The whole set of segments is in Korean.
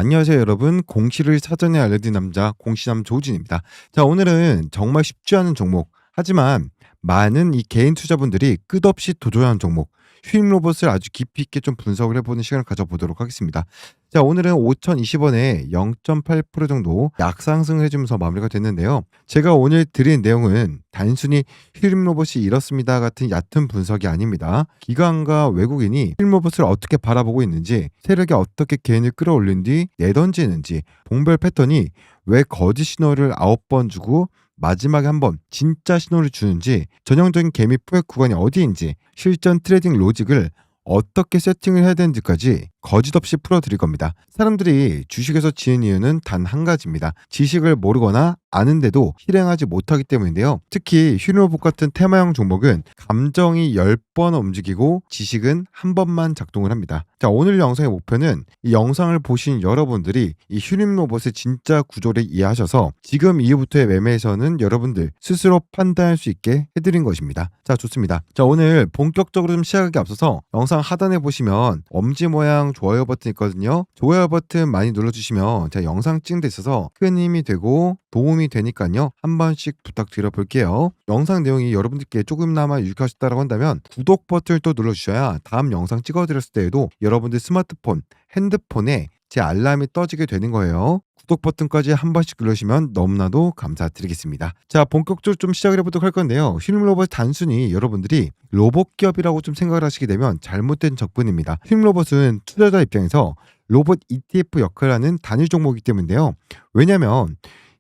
안녕하세요 여러분. 공시를 사전에 알려드린 남자 공시남 조우진입니다. 자, 오늘은 정말 쉽지 않은 종목, 하지만 많은 이 개인 투자분들이 끝없이 도전하는 종목, 휴임 로봇을 아주 깊이 있게 좀 분석을 해보는 시간을 가져보도록 하겠습니다. 자, 오늘은 5,020원에 0.8% 정도 약상승을 해주면서 마무리가 됐는데요. 제가 오늘 드린 내용은 단순히 휴임 로봇이 이렇습니다 같은 얕은 분석이 아닙니다. 기관과 외국인이 휴임 로봇을 어떻게 바라보고 있는지, 세력이 어떻게 개인을 끌어올린 뒤 내던지는지, 봉별 패턴이 왜 거짓 신호를 9번 주고 마지막에 한번 진짜 신호를 주는지, 전형적인 개미 포획 구간이 어디인지, 실전 트레이딩 로직을 어떻게 세팅을 해야 되는지까지 거짓없이 풀어드릴 겁니다. 사람들이 주식에서 지는 이유는 단 한 가지입니다. 지식을 모르거나 아는데도 실행하지 못하기 때문인데요. 특히 휴임로봇 같은 테마형 종목은 감정이 10번 움직이고 지식은 한 번만 작동을 합니다. 자, 오늘 영상의 목표는 이 영상을 보신 여러분들이 이 휴임로봇의 진짜 구조를 이해하셔서 지금 이후부터의 매매에서는 여러분들 스스로 판단할 수 있게 해드린 것입니다. 자, 좋습니다. 자, 오늘 본격적으로 좀 시작하기 앞서서 영상 하단에 보시면 엄지 모양 좋아요 버튼 있거든요. 좋아요 버튼 많이 눌러주시면 제가 영상 찍는 데 있어서 큰 힘이 되고 도움이 되니까요. 한 번씩 부탁드려 볼게요. 영상 내용이 여러분들께 조금나마 유익하셨다고 한다면 구독 버튼을 또 눌러주셔야 다음 영상 찍어드렸을 때에도 여러분들 스마트폰, 핸드폰에 제 알람이 떠지게 되는 거예요. 구독 버튼까지 한 번씩 눌러주시면 너무나도 감사드리겠습니다. 자, 본격적으로 좀 시작을 해보도록 할 건데요. 휴임 로봇 단순히 여러분들이 로봇 기업이라고 좀 생각을 하시게 되면 잘못된 접근입니다. 휴임 로봇은 투자자 입장에서 로봇 ETF 역할을 하는 단일 종목이기 때문인데요. 왜냐하면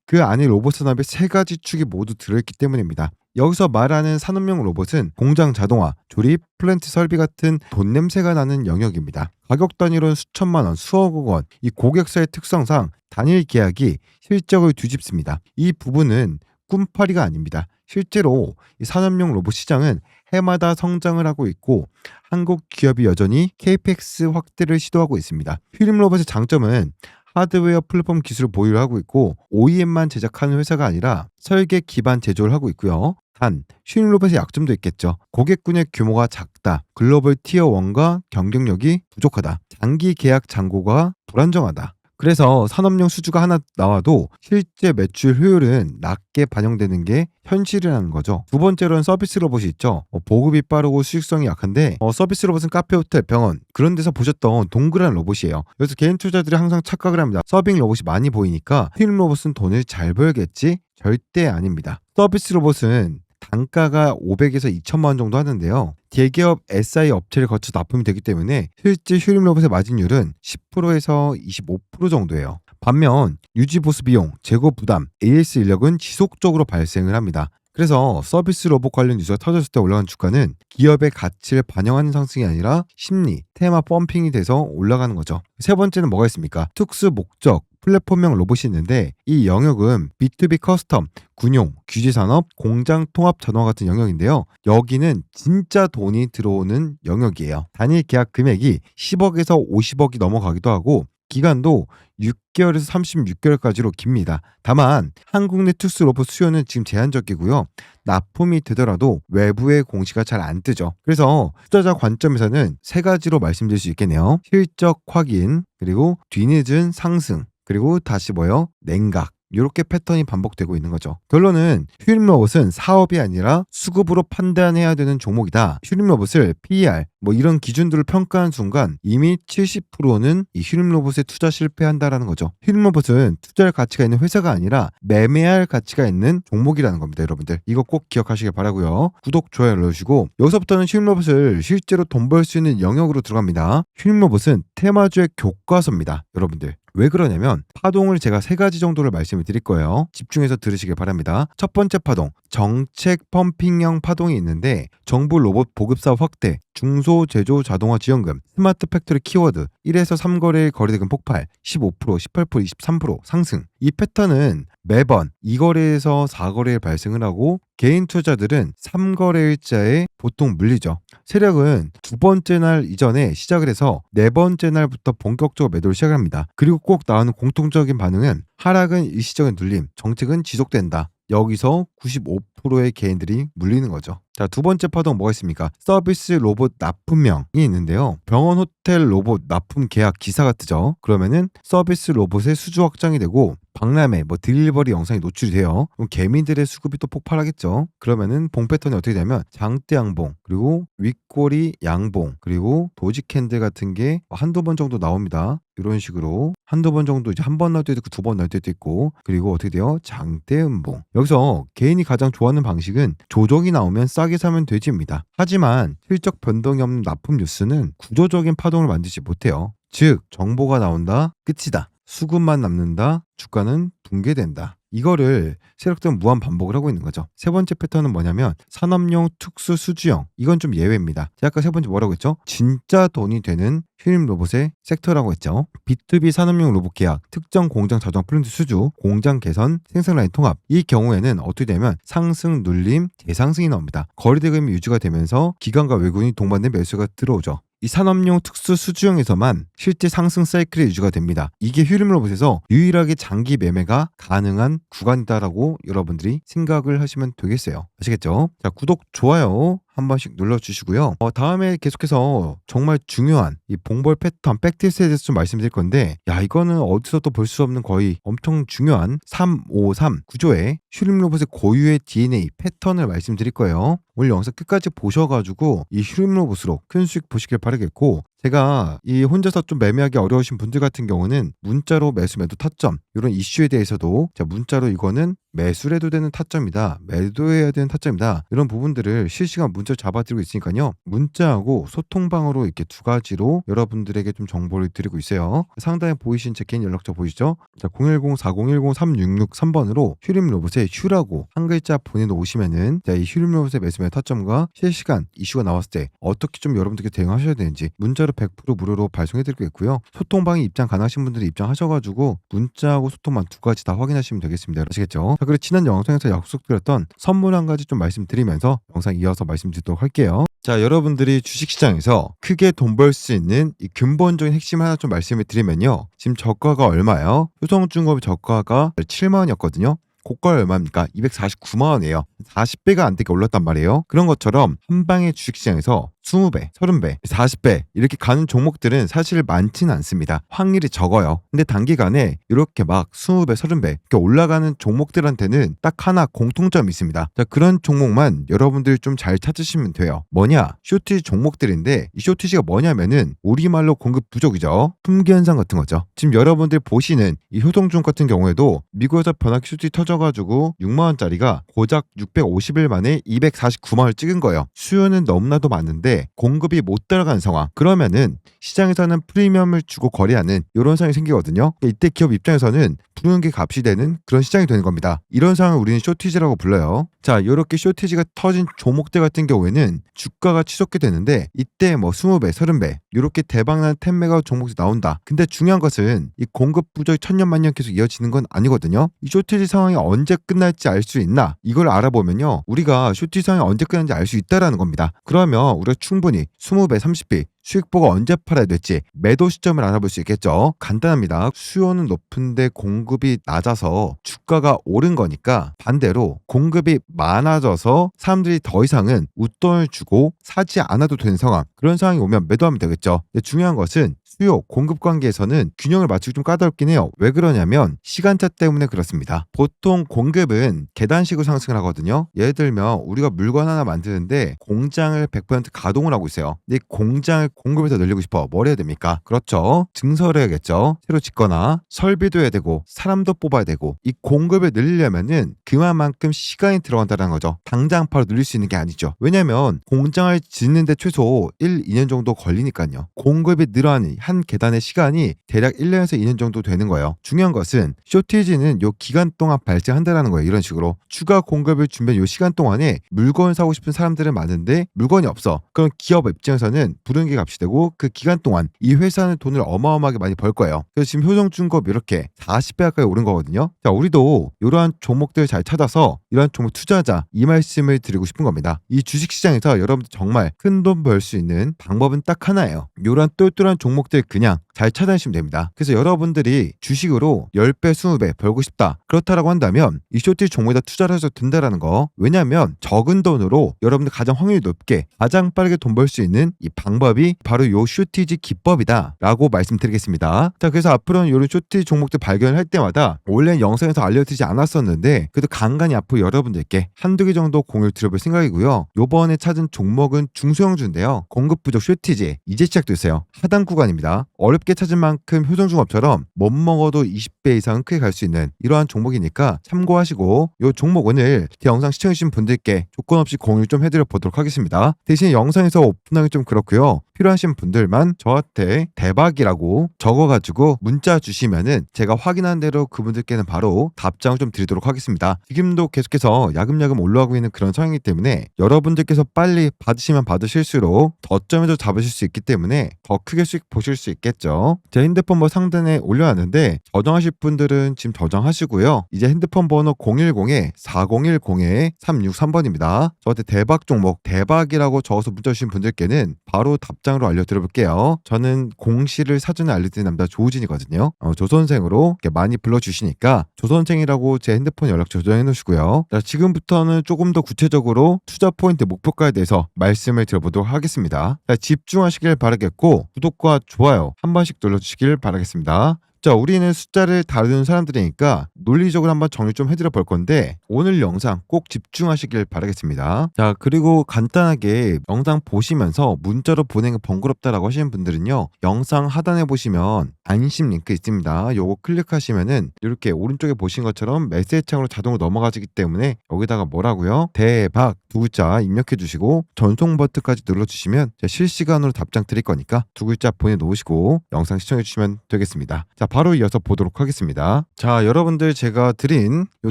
그 안에 로봇 산업의 세 가지 축이 모두 들어있기 때문입니다. 여기서 말하는 산업용 로봇은 공장 자동화, 조립, 플랜트 설비 같은 돈 냄새가 나는 영역입니다. 가격 단위로는 수천만 원, 수억억 원, 이 고객사의 특성상 단일 계약이 실적을 뒤집습니다. 이 부분은 꿈파리가 아닙니다. 실제로 이 산업용 로봇 시장은 해마다 성장을 하고 있고 한국 기업이 여전히 KPX 확대를 시도하고 있습니다. 휴임 로봇의 장점은 하드웨어 플랫폼 기술을 보유를 하고 있고 OEM만 제작하는 회사가 아니라 설계 기반 제조를 하고 있고요. 단, 휴임 로봇의 약점도 있겠죠. 고객군의 규모가 작다, 글로벌 티어 1과 경쟁력이 부족하다, 장기 계약 잔고가 불안정하다. 그래서 산업용 수주가 하나 나와도 실제 매출 효율은 낮게 반영되는 게 현실이라는 거죠. 두 번째로는 서비스 로봇이 있죠. 보급이 빠르고 수익성이 약한데 서비스 로봇은 카페, 호텔, 병원 그런 데서 보셨던 동그란 로봇이에요. 그래서 개인 투자들이 항상 착각을 합니다. 서빙 로봇이 많이 보이니까 휴임 로봇은 돈을 잘 벌겠지? 절대 아닙니다. 서비스 로봇은 단가가 500에서 2천만 원 정도 하는데요. 대기업 SI 업체를 거쳐 납품이 되기 때문에 실제 휴임 로봇의 마진율은 10%에서 25% 정도예요. 반면 유지 보수 비용, 재고 부담, AS 인력은 지속적으로 발생을 합니다. 그래서 서비스 로봇 관련 뉴스가 터졌을 때 올라간 주가는 기업의 가치를 반영하는 상승이 아니라 심리, 테마 펌핑이 돼서 올라가는 거죠. 세 번째는 뭐가 있습니까? 특수 목적 플랫폼형 로봇이 있는데 이 영역은 B2B 커스텀, 군용, 규제산업, 공장 통합 자동화 같은 영역인데요. 여기는 진짜 돈이 들어오는 영역이에요. 단일 계약 금액이 10억에서 50억이 넘어가기도 하고 기간도 6개월에서 36개월까지로 깁니다. 다만 한국 내 특수 로봇 수요는 지금 제한적이고요. 납품이 되더라도 외부의 공시가 잘 안 뜨죠. 그래서 투자자 관점에서는 세 가지로 말씀드릴 수 있겠네요. 실적 확인, 그리고 뒤늦은 상승, 그리고 다시 냉각. 이렇게 패턴이 반복되고 있는 거죠. 결론은 휴임 로봇은 사업이 아니라 수급으로 판단해야 되는 종목이다. 휴임 로봇을 PER 이런 기준들을 평가하는 순간 이미 70%는 이 휴임 로봇에 투자 실패한다라는 거죠. 휴임 로봇은 투자할 가치가 있는 회사가 아니라 매매할 가치가 있는 종목이라는 겁니다. 여러분들 이거 꼭 기억하시길 바라고요. 구독, 좋아요 눌러주시고 여기서부터는 휴임 로봇을 실제로 돈 벌 수 있는 영역으로 들어갑니다. 휴임 로봇은 테마주의 교과서입니다. 여러분들 왜 그러냐면 파동을 제가 세 가지 정도를 말씀을 드릴 거예요. 집중해서 들으시길 바랍니다. 첫 번째 파동, 정책 펌핑형 파동이 있는데 정부 로봇 보급사업 확대, 중소제조 자동화 지원금, 스마트 팩토리 키워드, 1에서 3거래일 거래대금 폭발, 15%, 18%, 23% 상승. 이 패턴은 매번 2거래에서 4거래일 발생을 하고 개인 투자들은 3거래일자에 보통 물리죠. 세력은 두 번째 날 이전에 시작을 해서 네 번째 날부터 본격적으로 매도를 시작합니다. 그리고 꼭 나오는 공통적인 반응은 하락은 일시적인 눌림, 정책은 지속된다. 여기서 95%의 개인들이 물리는 거죠. 자, 두 번째 파동 뭐가 있습니까? 서비스 로봇 납품명이 있는데요. 병원 호텔 로봇 납품 계약 기사가 뜨죠. 그러면은 서비스 로봇의 수주 확장이 되고 박람회, 딜리버리 영상이 노출이 돼요. 그럼 개미들의 수급이 또 폭발하겠죠. 그러면은 봉 패턴이 어떻게 되냐면 장대 양봉, 그리고 윗꼬리 양봉, 그리고 도지 캔들 같은 게 한두 번 정도 나옵니다. 이런 식으로 한두 번 정도 이제 한 번 나올 때도 있고 두 번 나올 때도 있고, 그리고 어떻게 돼요? 장대 음봉. 여기서 개인이 가장 좋아하는 방식은 조정이 나오면 싸게 사면 되지입니다. 하지만 실적 변동이 없는 납품 뉴스는 구조적인 파동을 만들지 못해요. 즉 정보가 나온다, 끝이다. 수급만 남는다, 주가는 붕괴된다. 이거를 세력들은 무한 반복을 하고 있는 거죠. 세 번째 패턴은 뭐냐면 산업용 특수 수주형. 이건 좀 예외입니다. 제가 아까 세 번째 뭐라고 했죠? 진짜 돈이 되는 휴림 로봇의 섹터라고 했죠. B2B 산업용 로봇 계약, 특정 공장 자동 플랜트 수주, 공장 개선, 생산 라인 통합. 이 경우에는 어떻게 되면 상승, 눌림, 대상승이 나옵니다. 거리 대금이 유지가 되면서 기관과 외국인이 동반된 매수가 들어오죠. 이 산업용 특수 수주형에서만 실제 상승 사이클이 유지가 됩니다. 이게 휴림 로봇에서 유일하게 장기 매매가 가능한 구간이다라고 여러분들이 생각을 하시면 되겠어요. 아시겠죠? 자, 구독, 좋아요 한 번씩 눌러주시고요. 다음에 계속해서 정말 중요한 이 봉벌 패턴, 팩티스에 대해서 좀 말씀드릴 건데, 이거는 어디서도 볼 수 없는 거의 엄청 중요한 353 구조의 휴림 로봇의 고유의 DNA 패턴을 말씀드릴 거예요. 오늘 영상 끝까지 보셔가지고 이 휴림 로봇으로 큰 수익 보시길 바라겠고, 제가 이 혼자서 좀 매매하기 어려우신 분들 같은 경우는 문자로 매수 매도 타점 이런 이슈에 대해서도 문자로 이거는 매수를 해도 되는 타점이다, 매도해야 되는 타점이다, 이런 부분들을 실시간 문자로 잡아드리고 있으니까요. 문자하고 소통방으로 이렇게 두 가지로 여러분들에게 좀 정보를 드리고 있어요. 상단에 보이신 제 개인 연락처 보이시죠? 자, 010-4010-3663번으로 휴림 로봇에 휴라고 한 글자 보내놓으시면은 이 휴림 로봇의 매수 매도 타점과 실시간 이슈가 나왔을 때 어떻게 좀 여러분들께 대응하셔야 되는지 문자로 100% 무료로 발송해드리고 있고요. 소통방에 입장 가능하신 분들이 입장하셔가지고 문자하고 소통방 두 가지 다 확인하시면 되겠습니다. 아시겠죠? 자, 그리고 지난 영상에서 약속드렸던 선물 한 가지 좀 말씀드리면서 영상 이어서 말씀드리도록 할게요. 자, 여러분들이 주식시장에서 크게 돈 벌 수 있는 이 근본적인 핵심 하나 좀 말씀을 드리면요. 지금 저가가 얼마예요? 효성중공업 저가가 7만 원이었거든요. 고가 얼마입니까? 249만 원이에요. 40배가 안 되게 올랐단 말이에요. 그런 것처럼 한 방에 주식시장에서 20배, 30배, 40배 이렇게 가는 종목들은 사실 많지는 않습니다. 확률이 적어요. 근데 단기간에 이렇게 막 20배, 30배 이렇게 올라가는 종목들한테는 딱 하나 공통점이 있습니다. 자, 그런 종목만 여러분들이 좀 잘 찾으시면 돼요. 뭐냐? 쇼티지 종목들인데 이 쇼티지가 뭐냐면은 우리말로 공급 부족이죠. 품귀 현상 같은 거죠. 지금 여러분들 보시는 이 효동중 같은 경우에도 미국에서 변화기 쇼티 터져가지고 6만 원짜리가 고작 650일 만에 249만 원을 찍은 거예요. 수요는 너무나도 많은데 공급이 못 따라가는 상황. 그러면은 시장에서는 프리미엄을 주고 거래하는 이런 상황이 생기거든요. 이때 기업 입장에서는 부르는 게 값이 되는 그런 시장이 되는 겁니다. 이런 상황을 우리는 쇼티지라고 불러요. 자, 이렇게 쇼티지가 터진 종목들 같은 경우에는 주가가 치솟게 되는데 이때 20배, 30배 이렇게 대박난 10메가 종목이 나온다. 근데 중요한 것은 이 공급 부족이 천년만년 계속 이어지는 건 아니거든요. 이 쇼티지 상황이 언제 끝날지 알 수 있나? 이걸 알아보면요. 우리가 쇼티지 상황이 언제 끝날지 알 수 있다라는 겁니다. 그러면 우리가 충분히 20배, 30배 수익 보고 언제 팔아야 될지 매도 시점을 알아볼 수 있겠죠. 간단합니다. 수요는 높은데 공급이 낮아서 주가가 오른 거니까 반대로 공급이 많아져서 사람들이 더 이상은 웃돈을 주고 사지 않아도 되는 상황, 그런 상황이 오면 매도하면 되겠죠. 근데 중요한 것은 수요, 공급 관계에서는 균형을 맞추기 좀 까다롭긴 해요. 왜 그러냐면 시간차 때문에 그렇습니다. 보통 공급은 계단식으로 상승을 하거든요. 예를 들면 우리가 물건 하나 만드는데 공장을 100% 가동을 하고 있어요. 근데 이 공장을 공급을 더 늘리고 싶어. 뭘 해야 됩니까? 그렇죠. 증설을 해야겠죠. 새로 짓거나 설비도 해야 되고 사람도 뽑아야 되고, 이 공급을 늘리려면은 그만큼 시간이 들어간다는 거죠. 당장 바로 늘릴 수 있는 게 아니죠. 왜냐면 공장을 짓는데 최소 1, 2년 정도 걸리니까요. 공급이 늘어나는 한 계단의 시간이 대략 1년에서 2년 정도 되는 거예요. 중요한 것은 쇼티지는 요 기간 동안 발생한다라는 거예요. 이런 식으로 추가 공급을 준비한 요 시간 동안에 물건을 사고 싶은 사람들은 많은데 물건이 없어. 그럼 기업 입장에서는 부르는 게 값이 되고 그 기간 동안 이 회사는 돈을 어마어마하게 많이 벌 거예요. 그래서 지금 효성중공업 이렇게 40배 가까이 오른 거거든요. 자, 우리도 이러한 종목들 잘 찾아서 이러한 종목 투자하자, 이 말씀을 드리고 싶은 겁니다. 이 주식시장에서 여러분들 정말 큰 돈 벌 수 있는 방법은 딱 하나예요. 이러한 똘똘한 종목들 그냥 잘 찾아내시면 됩니다. 그래서 여러분들이 주식으로 10배, 20배 벌고 싶다, 그렇다라고 한다면 이 쇼트 종목에다 투자를 해서 된다라는 거. 왜냐하면 적은 돈으로 여러분들 가장 확률이 높게 가장 빠르게 돈 벌 수 있는 이 방법이 바로 요 쇼티지 기법이다 라고 말씀드리겠습니다. 자, 그래서 앞으로는 이런 쇼티 종목들 발견을 할 때마다 원래 영상에서 알려드리지 않았었는데 그래도 간간히 앞으로 여러분들께 한두 개 정도 공유를 드려볼 생각이고요. 요번에 찾은 종목은 중소형주인데요. 공급 부족 쇼티지 이제 시작됐어요. 하단 구간입니다. 어렵게 찾은 만큼 효성중업처럼 못 먹어도 20배 이상 크게 갈 수 있는 이러한 종목이니까 참고하시고, 요 종목 오늘 제 영상 시청해주신 분들께 조건 없이 공유 좀 해드려 보도록 하겠습니다. 대신 영상에서 오픈하기 좀 그렇고요. 필요하신 분들만 저한테 대박이라고 적어가지고 문자 주시면은 제가 확인한 대로 그분들께는 바로 답장을 좀 드리도록 하겠습니다. 지금도 계속해서 야금야금 올라가고 있는 그런 상황이기 때문에 여러분들께서 빨리 받으시면 받으실수록 저점에서 잡으실 수 있기 때문에 더 크게 수익 보실 수 있겠죠. 제 핸드폰 상단에 올려놨는데 저장하실 분들은 지금 저장하시고요. 이제 핸드폰 번호 010-4010-363번입니다. 저한테 대박 종목 대박이라고 적어서 문자 주신 분들께는 바로 답장으로 알려드려볼게요. 저는 공시를 사전에 알려드리는 남자 조우진이거든요. 조선생으로 이렇게 많이 불러주시니까 조선생이라고 제 핸드폰 연락처 저장해 놓으시고요. 자, 지금부터는 조금 더 구체적으로 투자 포인트 목표가에 대해서 말씀을 드려보도록 하겠습니다. 자, 집중하시길 바라겠고 구독과 좋아요 한 번씩 눌러주시길 바라겠습니다. 자, 우리는 숫자를 다루는 사람들이니까 논리적으로 한번 정리 좀 해드려 볼 건데 오늘 영상 꼭 집중하시길 바라겠습니다. 자, 그리고 간단하게 영상 보시면서 문자로 보내는 게 번거롭다라고 하시는 분들은요, 영상 하단에 보시면 안심 링크 있습니다. 요거 클릭하시면은 이렇게 오른쪽에 보신 것처럼 메시지 창으로 자동으로 넘어가지기 때문에 여기다가 뭐라고요? 대박 두 글자 입력해 주시고 전송 버튼까지 눌러주시면 제가 실시간으로 답장 드릴 거니까 두 글자 보내놓으시고 영상 시청해 주시면 되겠습니다. 자, 바로 이어서 보도록 하겠습니다. 자, 여러분들 제가 드린 요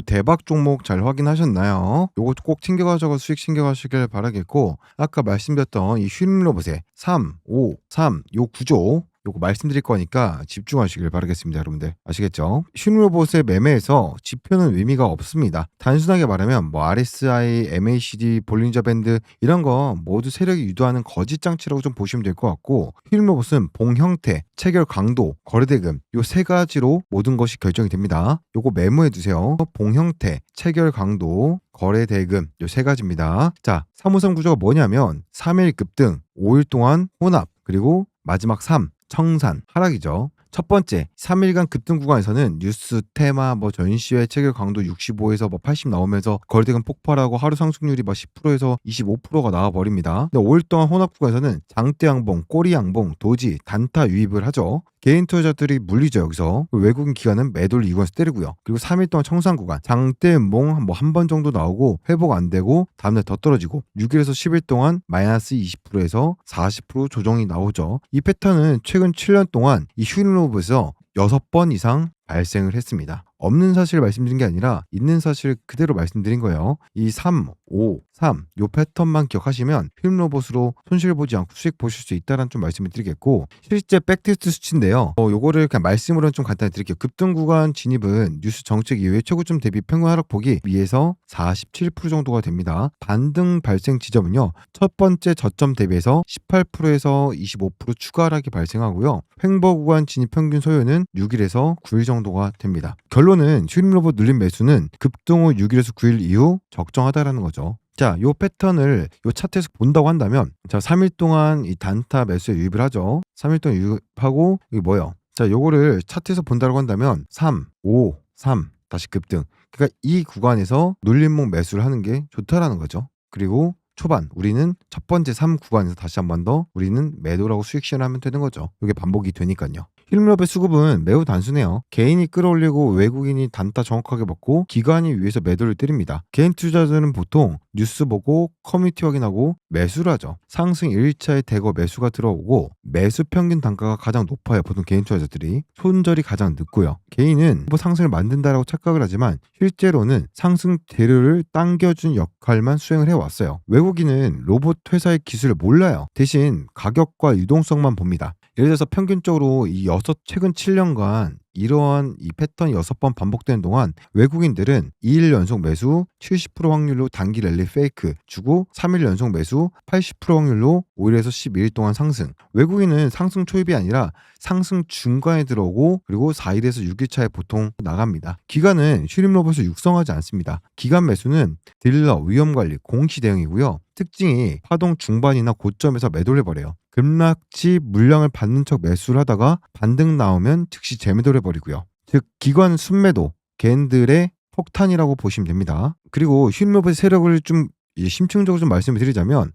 대박 종목 잘 확인하셨나요? 요거 꼭 챙겨가지고 수익 챙겨가시길 바라겠고, 아까 말씀드렸던 이 슈림로봇의 3, 5, 3 요 구조 요거 말씀드릴 거니까 집중하시길 바라겠습니다. 여러분들 아시겠죠? 슈림로봇의 매매에서 지표는 의미가 없습니다. 단순하게 말하면 RSI, MACD, 볼린저 밴드 이런 거 모두 세력이 유도하는 거짓 장치라고 좀 보시면 될 것 같고, 슈림로봇은 봉 형태, 체결 강도, 거래대금 요 세 가지로 모든 것이 결정이 됩니다. 요거 메모해 두세요. 봉 형태, 체결 강도, 거래 대금 요 세 가지입니다. 자, 353 구조가 뭐냐면 3일 급등, 5일 동안 혼합, 그리고 마지막 3 청산, 하락이죠. 첫 번째, 3일간 급등 구간에서는 뉴스, 테마, 전시회, 체결 강도 65에서 80 나오면서 거래대금 폭발하고 하루 상승률이 10%에서 25%가 나와버립니다. 근데 5일 동안 혼합 구간에서는 장대 양봉, 꼬리 양봉, 도지, 단타 유입을 하죠. 개인 투자자들이 물리죠, 여기서. 외국인 기관은 매도를 이용해서 때리고요. 그리고 3일 동안 청산 구간, 장대 음봉 한 번 정도 나오고 회복 안 되고 다음날 더 떨어지고 6일에서 10일 동안 마이너스 20%에서 40% 조정이 나오죠. 이 패턴은 최근 7년 동안 이 슈림로봇에서 6번 이상 발생을 했습니다. 없는 사실을 말씀드린 게 아니라 있는 사실 그대로 말씀드린 거예요. 이 3, 5, 3 요 패턴만 기억하시면 슈림로봇으로 손실 보지 않고 수익 보실 수 있다는 좀 말씀을 드리겠고, 실제 백테스트 수치인데요. 요거를 그냥 말씀으로는 좀 간단히 드릴게요. 급등 구간 진입은 뉴스 정책 이후에 최고점 대비 평균 하락폭이 2에서 47% 정도가 됩니다. 반등 발생 지점은요, 첫 번째 저점 대비해서 18%에서 25% 추가 하락이 발생하고요. 횡보 구간 진입 평균 소요는 6일에서 9일 정도가 됩니다. 결론은 슈림로봇 눌림 매수는 급등 후 6일에서 9일 이후 적정하다라는 거죠. 자, 요 패턴을 요 차트에서 본다고 한다면, 자, 3일 동안 이 단타 매수에 유입을 하죠. 3일 동안 유입하고 이게 뭐예요? 자, 요거를 차트에서 본다고 한다면 3, 5, 3 다시 급등. 그러니까 이 구간에서 눌림목 매수를 하는 게 좋다라는 거죠. 그리고 초반 우리는 첫 번째 3 구간에서 다시 한 번 더 우리는 매도라고 수익 실현하면 되는 거죠. 이게 반복이 되니까요. 슈림로봇의 수급은 매우 단순해요. 개인이 끌어올리고 외국인이 단타 정확하게 먹고 기관이 위에서 매도를 때립니다. 개인 투자자들은 보통 뉴스 보고 커뮤니티 확인하고 매수를 하죠. 상승 1일차에 대거 매수가 들어오고 매수 평균 단가가 가장 높아요. 보통 개인 투자자들이. 손절이 가장 늦고요. 개인은 상승을 만든다라고 착각을 하지만 실제로는 상승 대류를 당겨준 역할만 수행을 해왔어요. 외국인은 로봇 회사의 기술을 몰라요. 대신 가격과 유동성만 봅니다. 예를 들어서 평균적으로 이 최근 7 년간 이러한 이 패턴이 6번 반복되는 동안 외국인들은 2일 연속 매수 70% 확률로 단기 랠리 페이크 주고 3일 연속 매수 80% 확률로 5 일에서 12일 동안 상승. 외국인은 상승 초입이 아니라 상승 중간에 들어오고 그리고 4 일에서 6일 차에 보통 나갑니다. 기관은 슈림 로봇을 육성하지 않습니다. 기관 매수는 딜러, 위험 관리, 공시 대응이고요. 특징이 파동 중반이나 고점에서 매도를 해버려요. 급락시 물량을 받는 척 매수를 하다가 반등 나오면 즉시 재매도를 해버리고요. 즉 기관 순매도, 개인들의 폭탄이라고 보시면 됩니다. 그리고 슈림로봇의 세력을 좀 심층적으로 좀 말씀을 드리자면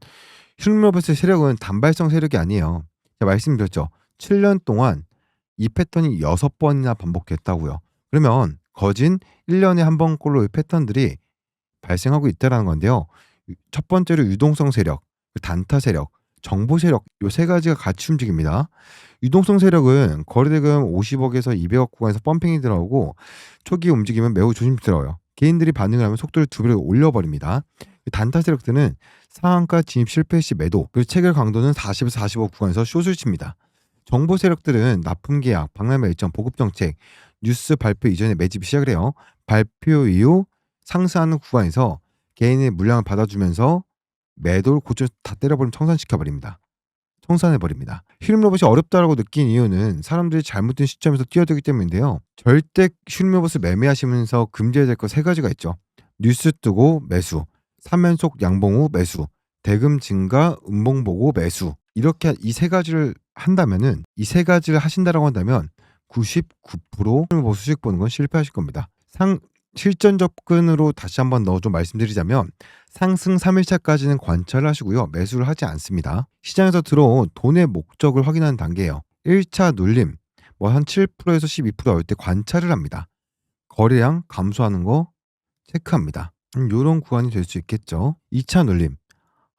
슈림로봇의 세력은 단발성 세력이 아니에요. 제가 말씀드렸죠. 7년 동안 이 패턴이 6번이나 반복됐다고요. 그러면 거진 1년에 한 번꼴로 이 패턴들이 발생하고 있다라는 건데요. 첫 번째로 유동성 세력, 단타 세력, 정보 세력 요 세 가지가 같이 움직입니다. 유동성 세력은 거래대금 50억에서 200억 구간에서 펌핑이 들어오고 초기 움직임은 매우 조심스러워요. 개인들이 반응을 하면 속도를 2배로 올려버립니다. 단타 세력들은 상한가 진입 실패 시 매도, 그리고 체결 강도는 40에서 45 구간에서 숏을 칩니다. 정보 세력들은 납품 계약, 박람회 일정, 보급 정책, 뉴스 발표 이전에 매집이 시작을 해요. 발표 이후 상승하는 구간에서 개인의 물량을 받아주면서 매도를 고쳐 다 때려버리면 청산시켜버립니다. 청산해버립니다. 슈림 로봇이 어렵다라고 느낀 이유는 사람들이 잘못된 시점에서 뛰어들기 때문인데요. 절대 슈림 로봇을 매매하시면서 금지해야 될 거 세 가지가 있죠. 뉴스 뜨고 매수, 3연속 양봉 후 매수, 대금 증가, 음봉 보고 매수. 이렇게 이 세 가지를 한다면은 이 세 가지를 하신다라고 한다면 99% 슈림 로봇 수익 보는 건 실패하실 겁니다. 실전 접근으로 다시 한번 좀 말씀드리자면 상승 3일차까지는 관찰을 하시고요. 매수를 하지 않습니다. 시장에서 들어온 돈의 목적을 확인하는 단계예요. 1차 눌림 뭐 한 7%에서 12% 나올 때 관찰을 합니다. 거래량 감소하는 거 체크합니다. 요런 구간이 될 수 있겠죠. 2차 눌림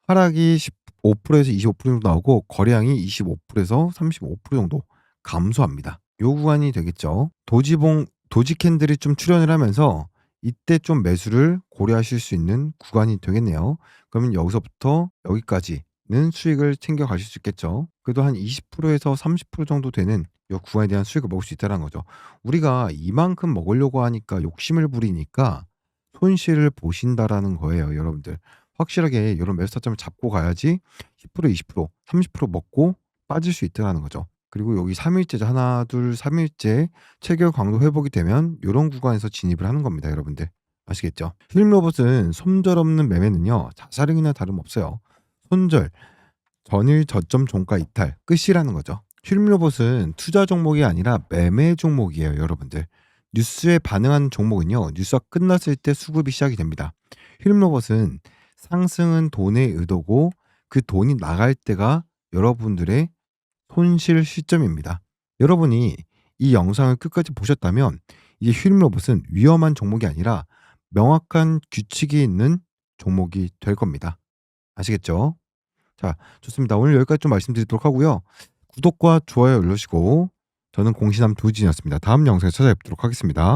하락이 15%에서 25% 정도 나오고 거래량이 25%에서 35% 정도 감소합니다. 요 구간이 되겠죠. 도지 캔들이 좀 출현을 하면서 이때 좀 매수를 고려하실 수 있는 구간이 되겠네요. 그러면 여기서부터 여기까지는 수익을 챙겨 가실 수 있겠죠. 그래도 한 20%에서 30% 정도 되는 이 구간에 대한 수익을 먹을 수 있다는 거죠. 우리가 이만큼 먹으려고 하니까 욕심을 부리니까 손실을 보신다라는 거예요, 여러분들. 확실하게 이런 매수 타점을 잡고 가야지 10%, 20%, 30% 먹고 빠질 수 있다는 거죠. 그리고 여기 3일째죠. 하나, 둘, 3일째 체결 강도 회복이 되면 요런 구간에서 진입을 하는 겁니다, 여러분들. 아시겠죠? 힐링 로봇은 손절없는 매매는요. 자살행위나 다름없어요. 손절, 전일 저점 종가 이탈, 끝이라는 거죠. 힐링 로봇은 투자 종목이 아니라 매매 종목이에요, 여러분들. 뉴스에 반응하는 종목은요. 뉴스가 끝났을 때 수급이 시작이 됩니다. 힐링 로봇은 상승은 돈의 의도고 그 돈이 나갈 때가 여러분들의 손실 시점입니다. 여러분이 이 영상을 끝까지 보셨다면 이 힐링 로봇은 위험한 종목이 아니라 명확한 규칙이 있는 종목이 될 겁니다. 아시겠죠? 자, 좋습니다. 오늘 여기까지 좀 말씀드리도록 하고요. 구독과 좋아요 눌러주시고 저는 공신함 조진이었습니다. 다음 영상에 찾아뵙도록 하겠습니다.